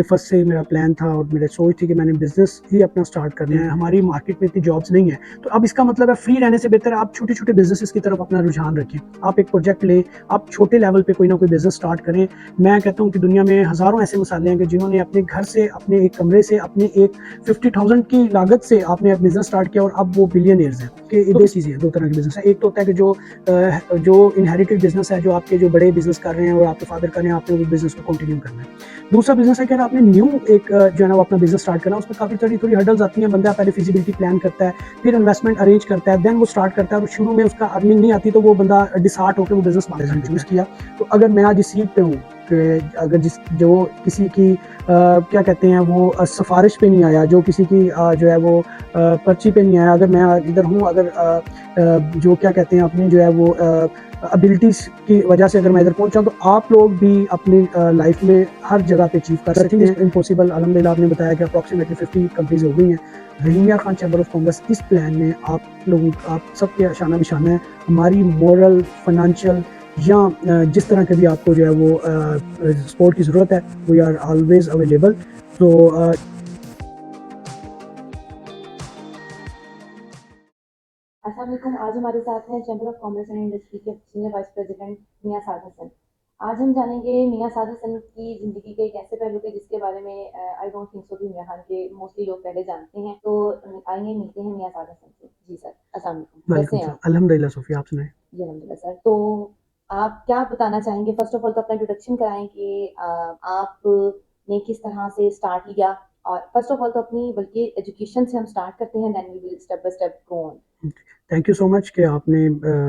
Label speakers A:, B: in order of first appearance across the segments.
A: First से मेरा plan था और मेरी सोच थी कि मैंने बिजनेस ही अपना स्टार्ट करना है। हमारी मार्केट में इतनी जॉब्स नहीं है, तो अब इसका मतलब है फ्री रहने से बेहतर है आप छोटे छोटे बिजनेसेस की तरफ अपना रुझान रखें। आप एक प्रोजेक्ट लें, आप छोटे लेवल पे कोई ना कोई बिजनेस स्टार्ट करें। मैं कहता हूँ कि दुनिया में हज़ारों ऐसे मिसालें हैं कि जिन्होंने अपने घर से, अपने एक कमरे से, अपने एक 50,000 की लागत से आपने बिजनेस स्टार्ट किया और अब वो बिलियनियर्स हैं। कि दो चीज़ें हैं, दो तरह के बिजनेस है। एक तो होता है कि जो इनहेरिटेड बिजनेस है, जो आपके जो बड़े बिजनेस कर रहे हैं और आपके फादर कर रहे हैं, आपने वो बिजनेस को कंटिन्यू करना है। दूसरा बिजनेस है कि आपने न्यू एक जो है ना वो अपना बिजनेस स्टार्ट करना है। उसमें काफ़ी थोड़ी हर्डल्स आती हैं। बंदा पहले फिजिबिलिटी प्लान करता है, फिर इन्वेस्टमेंट अरेंज करता है, देन वो स्टार्ट करता है और शुरू में उसका अर्निंग नहीं आती तो वो बंदा डिसहार्ट होकर वो बिजनेस मैनेजमेंट चूज़ किया। तो अगर मैं आज इस सीट पे हूँ कि अगर जो किसी की क्या कहते हैं वो सिफारिश पे नहीं आया, जो किसी की जो है वो पर्ची पे नहीं आया, अगर मैं इधर हूँ, अगर जो क्या कहते हैं अपनी जो है वो एबिलिटीज़ की वजह से अगर मैं इधर पहुंचा तो आप लोग भी अपनी लाइफ में हर जगह पे अचीव कर सकते हैं। इम्पॉसिबल अल्हम्दुलिल्लाह आपने बताया कि अप्रॉक्सीमेटली 50 कंट्रीज हो गई हैं। Rahimiya Khan chamber of commerce इस प्लान में आप सबके शाना बिशाना है। हमारी मॉरल, फाइनेंशियल या जिस तरह के भी आपको जो है वो सपोर्ट की ज़रूरत है, वी आर ऑलवेज अवेलेबल। तो
B: अस्सलाम वालेकुम। आज हमारे साथ हैं chamber of commerce and industry के सीनियर वाइस प्रेसिडेंट मियां साद हसन। आज हम जानेंगे मियां साद हसन की ज़िंदगी के एक ऐसे पहलू के जिसके बारे में आई डोंट थिंक सो कि मियां खान के मोस्टली लोग पहले जानते हैं। तो आइए मिलते हैं मियां साद हसन से। जी सर, अस्सलाम वालेकुम, कैसे हैं आप?
A: अल्हम्दुलिल्लाह सोफिया, आप सुनाए।
B: जी अलहमदिल्ला सर। तो आप क्या बताना चाहेंगे? फर्स्ट ऑफ ऑल तो अपना इंट्रोडक्शन कराएं कि आपने किस तरह से स्टार्ट लिया। और फर्स्ट ऑफ ऑल तो अपनी बल्कि एजुकेशन से हम स्टार्ट करते हैं, then we will step by step go on.
A: Thank you so much कि आपने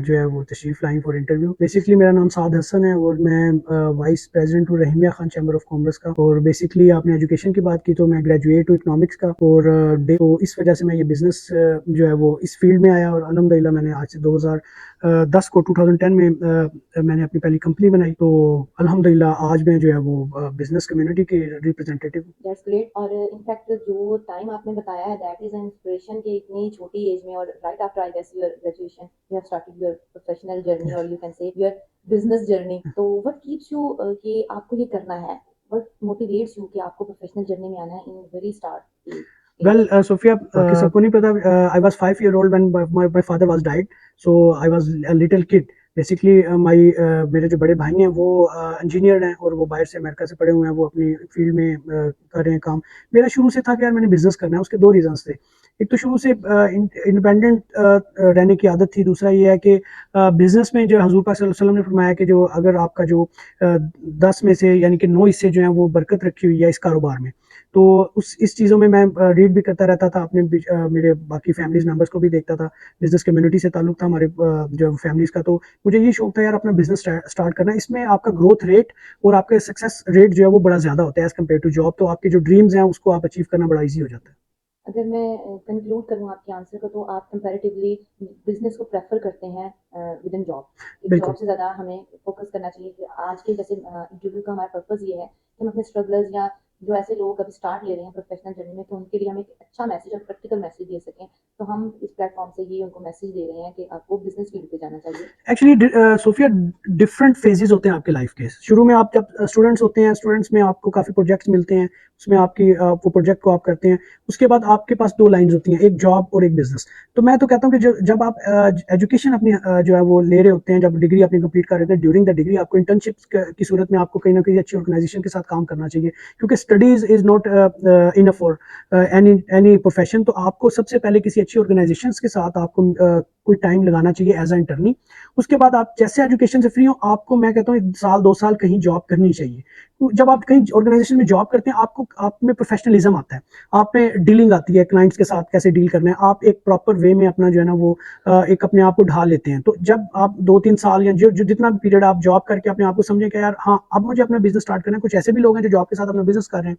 A: जो है वो तशरीफ़ लाई फॉर इंटरव्यू। बेसिकली मेरा नाम साद हसन है और मैं वाइस प्रेसिडेंट हूँ Rahimiya Khan chamber of commerce का। और बेसिकली आपने एजुकेशन की बात की तो मैं ग्रेजुएट हूँ इकोनॉमिक्स का। और तो इस वजह से मैं ये बिज़नेस जो है वो इस फील्ड में आया और अल्हम्दुलिल्लाह मैंने आज से 2010 को 2010 में मैंने अपनी पहली कंपनी बनाई। तो अल्हम्दुलिल्लाह आज मैं जो है वो बिज़नेस कम्युनिटी के रिप्रेजेंटेटिव हूँ।
B: That's great. और इनफैक्ट जो टाइम आपने बताया है दैट इज एन इंस्पिरेशन कि इतनी छोटी एज में और right after I guess your graduation you have started your professional journey और you can say your business journey. तो व्हाट कीप्स यू कि आपको ये करना है? व्हाट मोटिवेट्स यू कि आपको प्रोफेशनल जर्नी में आना है in very start?
A: Well, Sophia, कि सबको नहीं पता, I was 5 year old when my father was died, so I was a little kid. Basically मेरे जो बड़े भाई हैं वो इंजीनियर हैं और वो बाहर से अमेरिका से पढ़े हुए हैं, वो अपनी फील्ड में कर रहे हैं काम। मेरा शुरू से था कि यार मैंने बिजनेस करना है। उसके दो रीजंस थे। एक तो शुरू से इंडिपेंडेंट रहने की आदत थी। दूसरा ये है कि बिजनेस में जो हजूर पाक सल्लल्लाहु अलैहि वसल्लम ने फरमाया कि जो अगर आपका जो 10 में से यानी कि 9 हिस्से जो हैं वो बरकत रखी हुई है इस कारोबार में। तो उस इस चीज़ों में मैं रीड भी करता रहता था, अपने मेरे बाकी फैमिलीज मेंबर्स को भी देखता था। बिजनेस कम्युनिटी से ताल्लुक था हमारे जो फैमिलीज का। तो मुझे ये शौक था यार अपना बिजनेस स्टार्ट करना। इसमें आपका ग्रोथ रेट और आपका सक्सेस रेट जो है वो बड़ा ज़्यादा होता है एज़ कम्पेयर टू जॉब। तो आपके जो ड्रीम्स हैं उसको आप अचीव करना बड़ा ईजी हो जाता है।
B: अगर मैं कंक्लूड करूँ आपके आंसर को तो आप कंपैरेटिवली बिजनेस को प्रेफर करते हैं विद इन जॉब।
A: बिल्कुल।
B: जॉब से ज़्यादा हमें फोकस करना चाहिए कि आज के जैसे इंटरव्यू का हमारा पर्पस ये है कि हम अपने स्ट्रगलर्स या जो ऐसे लोग अभी स्टार्ट ले रहे हैं प्रोफेशनल जर्नी में, तो उनके लिए हम एक अच्छा मैसेज और प्रैक्टिकल मैसेज दे सकें। तो हम इस प्लेटफॉर्म से ये उनको मैसेज दे रहे हैं कि आपको बिजनेस फील्ड पे जाना चाहिए।
A: एक्चुअली सोफिया, डिफरेंट फेजेस होते हैं आपके लाइफ के। शुरू में आप जब स्टूडेंट्स होते हैं, स्टूडेंट्स में आपको काफ़ी प्रोजेक्ट्स मिलते हैं, उसमें वो प्रोजेक्ट को आप करते हैं। उसके बाद आपके पास दो लाइंस होती हैं, एक जॉब और एक बिजनेस। तो मैं तो कहता हूँ कि जब आप एजुकेशन अपनी जो है वो ले रहे होते हैं, जब डिग्री अपनी कंप्लीट कर रहे होते हैं, ड्यूरिंग द डिग्री आपको इंटर्नशिप की सूरत में आपको कहीं ना कहीं अच्छी ऑर्गेनाइजेशन के साथ काम करना चाहिए। क्योंकि studies is not enough for any profession. तो आपको सबसे पहले किसी अच्छी ऑर्गेनाइजेशन के साथ आपको कोई टाइम लगाना चाहिए एज अ इंटर्नी। उसके बाद आप जैसे एजुकेशन से फ्री हो, आपको मैं कहता हूँ 1 साल 2 साल कहीं जॉब करनी चाहिए। तो जब आप कहीं ऑर्गेनाइजेशन में जॉब करते हैं, आपको आप में प्रोफेशनलिज्म आता है, आप में डीलिंग आती है, क्लाइंट्स के साथ कैसे डील करना है। आप एक प्रॉपर वे में अपना जो है ना वो एक अपने आप को ढाल लेते हैं। तो जब आप 2-3 साल या जो जितना भी पीरियड आप जॉब करके अपने आप को समझे कि यार हाँ अब मुझे अपना बिजनेस स्टार्ट करना है। कुछ ऐसे भी लोग हैं जो जॉब के साथ अपना बिजनेस कर रहे हैं।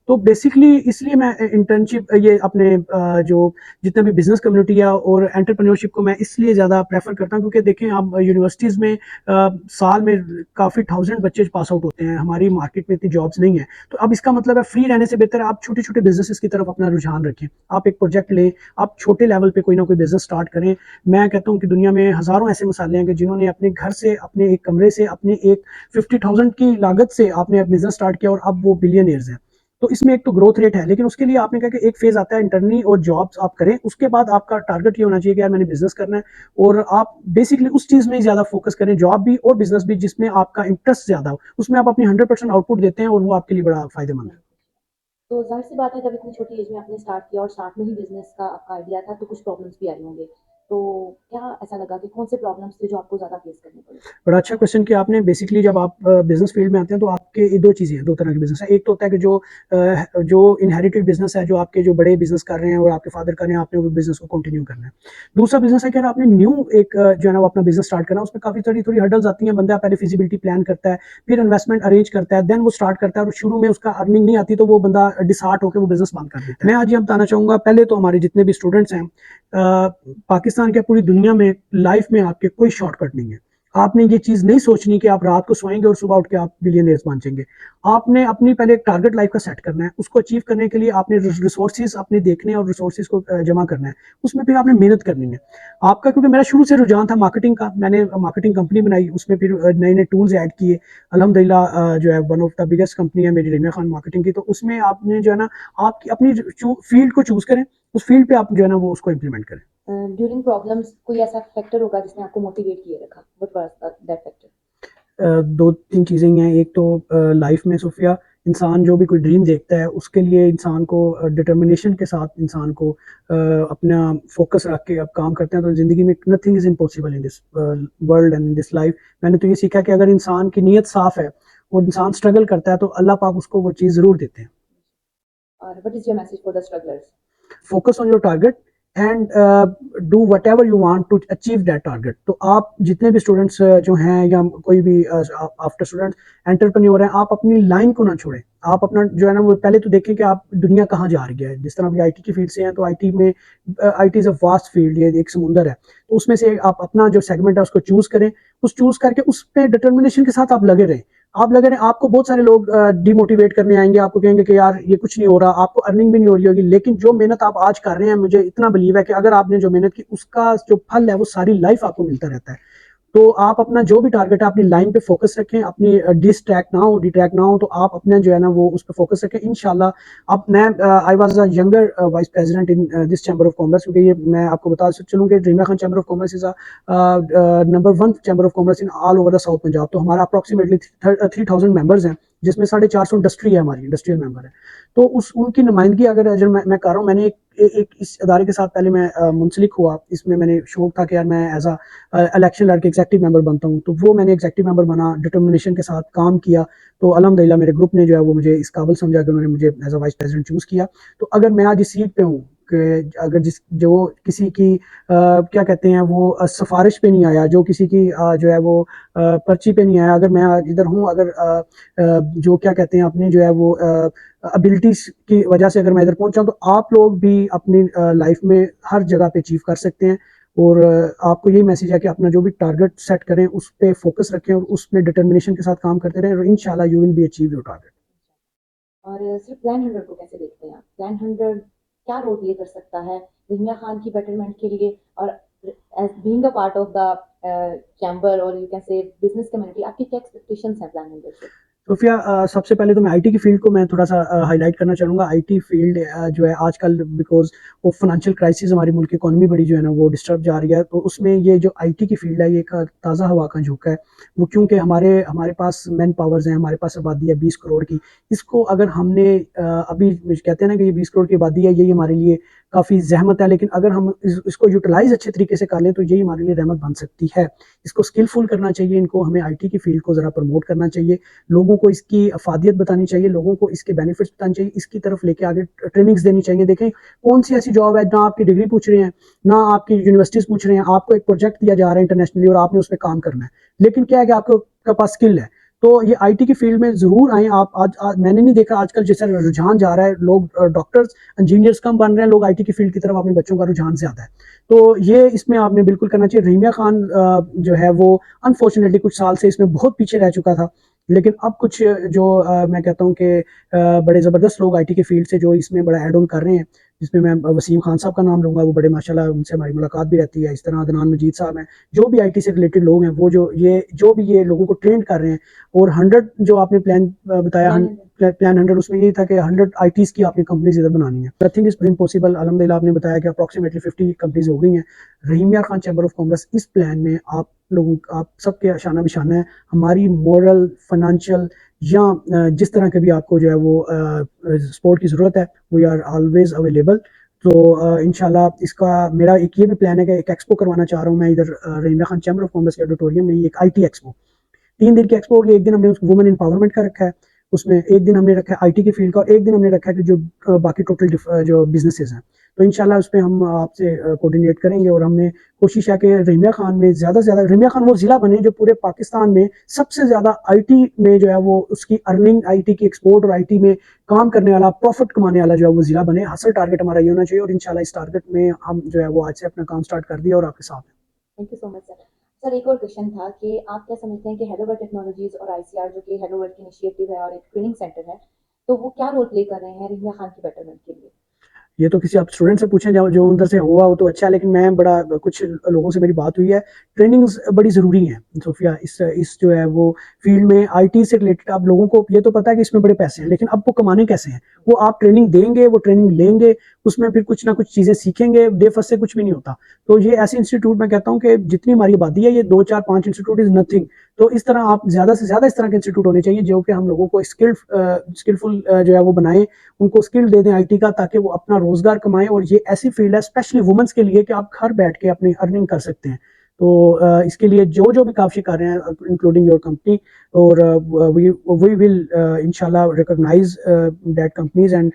A: तो बेसिकली इसलिए मैं इंटर्नशिप ये अपने जो जितना भी बिजनेस कम्युनिटी है और एंटरप्रेन्योरशिप को मैं इसलिए ज़्यादा प्रेफर करता हूँ क्योंकि देखें आप यूनिवर्सिटीज़ में साल में काफ़ी 1000 बच्चे पास आउट होते हैं। हमारी मार्केट में इतनी जॉब्स नहीं है। तो अब इसका मतलब है फ्री रहने से बेहतर है आप छोटे छोटे बिजनेसेस की तरफ अपना रुझान रखें। आप एक प्रोजेक्ट लें, आप छोटे लेवल पे कोई ना कोई बिजनेस स्टार्ट करें। मैं कहता हूँ कि दुनिया में हज़ारों ऐसे मिसालें हैं कि जिन्होंने अपने घर से, अपने एक कमरे से, अपने एक 50,000 की लागत से आपने बिजनेस स्टार्ट किया और अब वो बिलियनियर्स हैं। तो इसमें एक तो ग्रोथ रेट है, लेकिन उसके लिए आपने कहा कि एक फेज आता है इंटर्नी और जॉब्स आप करें, उसके बाद आपका टारगेट ये होना चाहिए कि यार मैंने बिजनेस करना है, और आप बेसिकली उस चीज में ज्यादा फोकस करें, जॉब भी और बिजनेस भी, जिसमें आपका इंटरेस्ट ज्यादा हो, उसमें आप अपनी 100% आउटपुट देते हैं और वो आपके लिए बड़ा फायदेमंद है।
B: तो ज़ाहिर सी बात है जब इतनी छोटी एज में आपने स्टार्ट किया और स्टार्ट में ही बिज़नेस का आपका आइडिया था तो कुछ प्रॉब्लम्स भी आई होंगे। तो क्या ऐसा लगा कि कौन से प्रॉब्लम्स थे जो आपको ज़्यादा फेस करने पड़े?
A: बड़ा अच्छा क्वेश्चन किया आपने। बेसिकली जब आप बिजनेस फील्ड में आते हैं तो आपके दो चीज़ें हैं, दो तरह के बिजनेस है। एक तो होता है कि जो इनहेरिटेड बिजनेस है, जो आपके जो बड़े बिजनेस कर रहे हैं और आपके फादर कर रहे हैं, आपने वो बिजनेस को कंटिन्यू करना है। दूसरा बिजनेस है कि अगर आपने न्यू एक जो है ना वो अपना बिजनेस स्टार्ट करना है, उसमें काफ़ी थोड़ी थोड़ी हर्डल्स आती हैं। बंदा पहले फिजिबिलिटी प्लान करता है, फिर इन्वेस्टमेंट अरेंज करता है, देन वो स्टार्ट करता है, और शुरू में उसका अर्निंग नहीं आती तो वो बंदा डिसहार्ट होकर वो बिजनेस बंद कर देता है। मैं आज ये बताना चाहूँगा, पहले तो हमारे जितने भी स्टूडेंट्स हैं पाकिस्तान के, पूरी दुनिया में लाइफ में आपके कोई शॉर्टकट नहीं है। आपने ये चीज़ नहीं सोचनी कि आप रात को सोएंगे और सुबह उठ के आप बिलियनियर्स बन जाएंगे। आपने अपनी पहले एक टारगेट लाइफ का सेट करना है, उसको अचीव करने के लिए आपने रिसोर्सेज अपने देखने और रिसोर्सेज को जमा करना है, उसमें फिर आपने मेहनत करनी है आपका। क्योंकि मेरा शुरू से रुझान था मार्केटिंग का, मैंने मार्केटिंग कंपनी बनाई, उसमें फिर नए नए टूल्स ऐड किए। अल्हम्दुलिल्लाह जो है one of the biggest company है मेरी, रमीया खान मार्केटिंग की। तो उसमें आपने जो है ना आपकी अपनी फील्ड को चूज करें, उस फील्ड पे आप जो है ना वो उसको इम्प्लीमेंट करें।
B: ड्यूरिंग प्रॉब्लम्स कोई ऐसा फैक्टर होगा जिसने आपको मोटिवेट किए रखा? What was that factor?
A: दो तीन चीज़ें ही हैं। एक तो लाइफ में सोफिया, इंसान जो भी कोई ड्रीम देखता है उसके लिए इंसान को डिटर्मिनेशन के साथ इंसान को अपना फोकस रख के अब काम करते हैं तो ज़िंदगी में nothing is impossible in this world and in this life. मैंने तो ये सीखा कि अगर इंसान की नीयत साफ़ है और इंसान स्ट्रगल करता है तो अल्लाह पाक उसको वो चीज़ ज़रूर देते हैं।
B: और what is your message for the strugglers?
A: Focus on your target and do whatever you want to achieve that target. तो आप जितने भी स्टूडेंट्स जो हैं या कोई भी आफ्टर स्टूडेंट एंटरप्रेन्योर हैं, आप अपनी लाइन को ना छोड़ें। आप अपना जो है ना वो पहले तो देखें कि आप दुनिया कहाँ जा रही है। जिस तरह अभी आईटी की फील्ड से हैं तो आईटी में IT is a vast field, ये एक समुंदर है। तो उसमें से आप अपना जो सेगमेंट है उसको चूज करें, उस चूज करके उस पर डिटर्मिनेशन के साथ आप लगे रहें। आप लगे रहें, आपको बहुत सारे लोग डिमोटिवेट करने आएंगे, आपको कहेंगे कि यार ये कुछ नहीं हो रहा, आपको अर्निंग भी नहीं हो रही होगी, लेकिन जो मेहनत आप आज कर रहे हैं, मुझे इतना बिलीव है कि अगर आपने जो मेहनत की उसका जो फल है वो सारी लाइफ आपको मिलता रहता है। तो आप अपना जो भी टारगेट है अपनी लाइन पे फोकस रखें, अपनी डिस्ट्रैक्ट ना हो, डिट्रैक्ट ना हो। तो आप अपना जो है ना वो उस पर फोकस रखें इंशाल्लाह। अब मैं I was a younger vice president in this chamber of commerce, क्योंकि ये मैं आपको बता चलूँ कि Rahimyar Khan chamber of commerce is number 1 chamber of commerce in all over the South Punjab. तो हमारा अप्रॉक्सीमेटली 3000 मेंबर्स हैं, जिसमें 450 इंडस्ट्री है, हमारी इंडस्ट्रियल मेंबर है। तो उस उनकी नुमाइंदगी अगर मैं कर रहा हूँ, मैंने एक इस अदारे के साथ पहले मैं मुंसलिक हुआ। इसमें मैंने शौक था कि यार मैं एज अ इलेक्शन लड़के एग्जेक्टिव मेंबर बनता हूँ, तो वो मैंने एग्जेक्टिव मेंबर बना, डिटर्मिनेशन के साथ काम किया। तो अल्हम्दुलिल्लाह मेरे ग्रुप ने जो है वो मुझे इस काबिल समझा कि उन्होंने मुझे as a vice president choose किया। तो अगर मैं आज इस सीट पे हूँ कि अगर जिस जो किसी की क्या कहते हैं वो सिफारिश पे नहीं आया, जो किसी की जो है वो पर्ची पे नहीं आया, अगर मैं आज इधर हूँ, अगर जो क्या कहते हैं अपने जो है वो एबिलिटीज की वजह से अगर मैं इधर पहुंचा हूं, तो आप लोग भी अपनी लाइफ में हर जगह पे अचीव कर सकते हैं। और आपको यही मैसेज है कि अपना जो भी टारगेट सेट करें उस पर फोकस रखें और उसमें डिटर्मिनेशन के साथ काम करते रहें, और इंशाल्लाह you will be achieve your target.
B: और सिर्फ प्लान 100 को कैसे देखते हैं आप? प्लान 100 क्या रोल प्ले कर सकता है रम्या खान की बेटरमेंट के लिए? और as being a part of the chamber और you can say business community, आपकी क्या एक्सपेक्टेशंस हैं प्लान 100 से?
A: सोफिया, सबसे पहले तो मैं आईटी की फील्ड को मैं थोड़ा सा हाईलाइट करना चाहूँगा। आईटी फील्ड जो है आजकल बिकॉज वो फाइनेंशियल क्राइसिस, हमारी मुल्क की इकोनॉमी बड़ी जो है ना वो डिस्टर्ब जा रही है, तो उसमें ये जो आईटी की फील्ड है ये एक ताज़ा हवा का झोंका है। वो क्योंकि हमारे हमारे पास मैन पावर्स हैं, हमारे पास आबादी है 20 करोड़ की। इसको अगर हमने अभी कहते हैं ना कि ये 20 करोड़ की आबादी है, यही हमारे लिए काफ़ी जहमत है, लेकिन अगर हम इसको यूटिलाइज अच्छे तरीके से कर लें तो यही हमारे लिए रहमत बन सकती है। इसको स्किलफुल करना चाहिए, इनको हमें आईटी की फील्ड को ज़रा प्रमोट करना चाहिए, लोगों को इसकी अफादियत बतानी चाहिए, लोगों को इसके बेनिफिट्स बताने चाहिए, इसकी तरफ लेके आगे ट्रेनिंग्स देनी चाहिए। देखें कौन सी ऐसी जॉब है ना आपकी डिग्री पूछ रहे हैं, ना आपकी यूनिवर्सिटीज पूछ रहे हैं, आपको एक प्रोजेक्ट दिया जा रहा है इंटरनेशनली और आपने उस पर काम करना है, लेकिन क्या है कि आपके पास स्किल है। तो ये आईटी की फील्ड में जरूर आए आप। आज मैंने नहीं देखा आजकल जैसे रुझान जा रहा है, लोग डॉक्टर्स इंजीनियर्स कम बन रहे हैं, लोग आईटी की फील्ड की तरफ अपने बच्चों का रुझान ज्यादा है। तो ये इसमें आपने बिल्कुल करना चाहिए। रहीमिया खान जो है वो अनफॉर्चुनेटली कुछ साल से इसमें बहुत पीछे रह चुका था, लेकिन अब कुछ जो मैं कहता हूँ कि बड़े ज़बरदस्त लोग आईटी के फील्ड से जो इसमें बड़ा ऐड ऑन कर रहे हैं, जिसमें मैं वसीम खान साहब का नाम लूँगा, वो बड़े माशाल्लाह उनसे हमारी मुलाकात भी रहती है। इस तरह अदनान मजीद साहब हैं, जो भी आईटी से रिलेटेड लोग हैं, वो जो भी ये लोगों को ट्रेन कर रहे हैं। और 100 जो आपने प्लान बताया, प्लान 100 उसमें यही था कि 100 ITs की आपने कंपनीज इधर बनानी है। Nothing is impossible. अल्हम्दुलिल्लाह आपने बताया कि अप्रॉक्सीमेटली 50 कंपनीज हो गई हैं। रहीम मियां खान चैम्बर ऑफ कॉमर्स इस प्लान में आप सबके शाना बिशाना है। हमारी मॉरल, फाइनेंशियल या जिस तरह के भी आपको जो है वो सपोर्ट की ज़रूरत है, वी आर ऑलवेज अवेलेबल। तो इंशाल्लाह इसका मेरा एक ये भी प्लान है कि एक एक्सपो करवाना चाह रहा हूँ मैं इधर रहीम मियां खान चैम्बर ऑफ कॉमर्स के ऑडिटोरियम में, एक IT एक्सपो। 3 दिन की एक्सपो होगी। एक दिन हमने वुमेन एम्पावरमेंट का रखा है, उसमें एक दिन हमने रखा है IT की फील्ड का, और एक दिन हमने रखा है कि जो बाकी टोटल जो बिजनेसेस हैं। तो इंशाल्लाह उस पे हम आपसे कोऑर्डिनेट करेंगे, और हमने कोशिश है कि रहीमिया खान में ज़्यादा से ज़्यादा रहीमिया खान वो ज़िला बने जो पूरे पाकिस्तान में सबसे ज़्यादा IT में जो है वो उसकी अर्निंग, IT की एक्सपोर्ट और IT में काम करने वाला, प्रॉफिट कमाने वाला जो है वो ज़िला बने। हासिल टारगेट हमारा ये होना चाहिए, और इंशाल्लाह इस टारगेट में हम जो है वो आज से अपना काम स्टार्ट कर दिया और आपके साथ हैं।
B: Thank you so much sir. Sir एक और क्वेश्चन था कि आप क्या समझते हैं कि हेलोवर्ड टेक्नोलॉजीज और ICR जो कि हेलोवर्ड की इनिशिएटिव है और एक ट्रेनिंग सेंटर है, तो वो क्या रोल प्ले कर रहे हैं रहीमिया खान की बेटरमेंट के लिए?
A: ये तो किसी आप स्टूडेंट से पूछें जो जो उधर से हुआ हो तो अच्छा है, लेकिन मैं बड़ा कुछ लोगों से मेरी बात हुई है। ट्रेनिंग्स बड़ी ज़रूरी हैं सोफिया, इस जो है वो फील्ड में IT से रिलेटेड। आप लोगों को ये तो पता है कि इसमें बड़े पैसे हैं, लेकिन अब वो कमाने कैसे हैं? वो आप ट्रेनिंग देंगे, वो ट्रेनिंग लेंगे, उसमें फिर कुछ ना कुछ चीज़ें सीखेंगे। बेफस से कुछ भी नहीं होता। तो ये ऐसे इंस्टीट्यूट मैं कहता हूँ कि जितनी हमारी आबादी है, ये 2 4 5 इंस्टीट्यूट इज नथिंग। तो इस तरह आप ज़्यादा से ज़्यादा इस तरह के इंस्टीट्यूट होने चाहिए जो कि हम लोगों को स्किलफुल जो है वो बनाए, उनको स्किल दे दें IT का, ताकि वो अपना रोजगार कमाएं। और ये ऐसी फील्ड है स्पेशली वुमेन्स के लिए कि आप घर बैठ के अपनी अर्निंग कर सकते हैं। तो इसके लिए जो जो भी काफी कर रहे हैं इंक्लूडिंग योर कंपनी, और वी विल इंशाल्लाह recognise that companies, and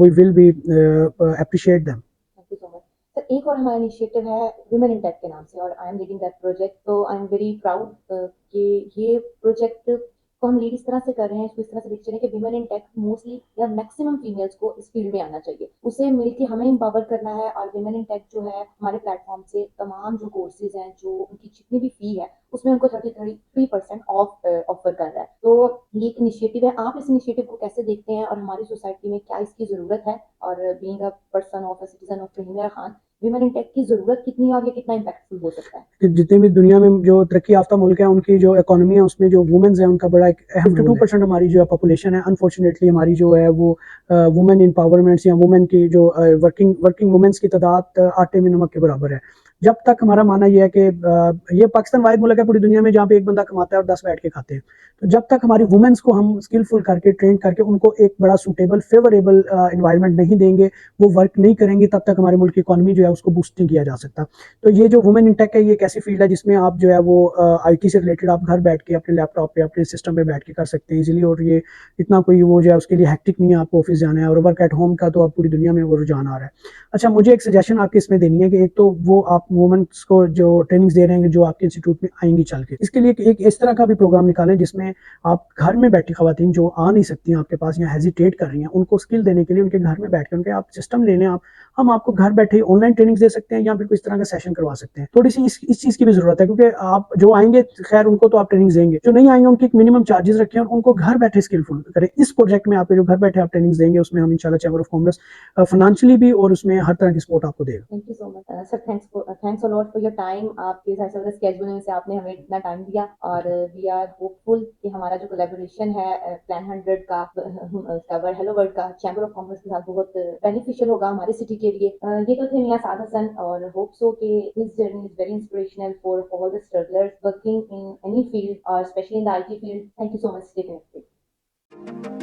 A: we will be appreciate them.
B: Thank you so much sir. एक और हमारा इनिशिएटिव है वुमेन इन टेक के नाम से, और I am leading that project, तो आई एम वेरी प्राउड कि ये प्रोजेक्ट को हम लीड इस तरह से कर रहे हैं, इसको इस तरह से लीड करें कि वुमेन इन टेक मोस्टली या मैक्सिमम फीमेल्स को इस फील्ड में आना चाहिए, उसे मिलके हमें एम्पावर करना है। और वुमेन इन टेक जो है हमारे प्लेटफॉर्म से तमाम जो कोर्सेज हैं, जो उनकी जितनी भी फी है, उसमें उनको 33% ऑफ ऑफर कर रहा है। तो ये एक इनिशिएटिव है, आप इस इनिशिएटिव को कैसे देखते हैं और हमारी सोसाइटी में क्या इसकी ज़रूरत है? और being a person of a citizen of Rahimyar Khan, women in tech की ज़रूरत कितनी है और ये कितना इम्पैक्टफुल हो सकता है?
A: कि जितने भी दुनिया में जो तरक्की याफ्ता मुल्क है, उनकी जो इकोनॉमी है उसमें जो वुमेन्स है उनका बड़ा एक 52% हमारी जो है पॉपुलेशन है। अनफॉर्चुनेटली हमारी जो है वो वुमेन एम्पावरमेंट्स या वुमेन की जो वर्किंग वर्किंग वुमेन्स की तादाद आटे में नमक के बराबर है। जब तक हमारा मानना यह है कि ये पाकिस्तान वाहिद मुल्क है पूरी दुनिया में जहाँ पे एक बंदा कमाता है और 10 बैठ के खाते हैं। तो जब तक हमारी वुमेन्स को हम स्किलफुल करके ट्रेन करके उनको एक बड़ा सूटेबल फेवरेबल इन्वायरमेंट नहीं देंगे, वो वर्क नहीं करेंगी, तब तक हमारे मुल्क की इकोनॉमी जो है उसको बूस्ट नहीं किया जा सकता। तो ये जो वुमेन इन टेक है, ये एक ऐसी फील्ड है जिसमें आप जो है वो IT से रिलेटेड आप घर बैठ के अपने लैपटॉप पे अपने सिस्टम पे बैठ के कर सकते हैं इजीली। और ये इतना कोई वो जो है उसके लिए हेक्टिक नहीं है आपको ऑफिस जाना है। और वर्क एट होम का तो अब पूरी दुनिया में वो रुझान आ रहा है। अच्छा, मुझे एक सजेशन आपके इसमें देनी है कि एक तो वो आप वुमेन्स को जो ट्रेनिंग्स दे रहे हैं जो आपके इंस्टीट्यूट में आएंगी चल के, इसके लिए एक इस तरह का भी प्रोग्राम निकालें जिसमें आप घर में बैठी खवातीन जो आ नहीं सकती हैं आपके पास या हेजिटेट कर रही हैं, उनको स्किल देने के लिए उनके घर में बैठ के उनके आप सिस्टम ले लें। आप हम आपको घर बैठे ऑनलाइन ट्रेनिंग दे सकते हैं या फिर कुछ तरह का सेशन करवा सकते हैं। थोड़ी सी इस चीज़ की भी ज़रूरत है, क्योंकि आप जो आएंगे खैर उनको तो आप ट्रेनिंग देंगे, जो नहीं आएंगे उनकी एक मिनिमम चार्जेस रखें और उनको घर बैठे स्किलफुल करें। इस प्रोजेक्ट में आपके जो घर बैठे आप ट्रेनिंग देंगे उसमें हम इंशाल्लाह चैम्बर ऑफ कॉमर्स फाइनेंशियली भी और उसमें हर तरह की सपोर्ट आपको देगा।
B: Thank you so much sir. Thanks a lot for your time. आपके हिसाब से स्केड्यूल में से आपने हमें इतना टाइम दिया, और वी आर होपफुल कि हमारा जो कोलैबोरेशन है प्लान 100 का हेलो वर्ल्ड का चैम्बर ऑफ कॉमर्स के साथ बहुत बेनिफिशियल होगा हमारी सिटी के लिए। ये तो थे मियां साद हसन, और होप सो कि this journey is very inspirational for all the strugglers working in any field और specially in the IT field. Thank you so much stay connected.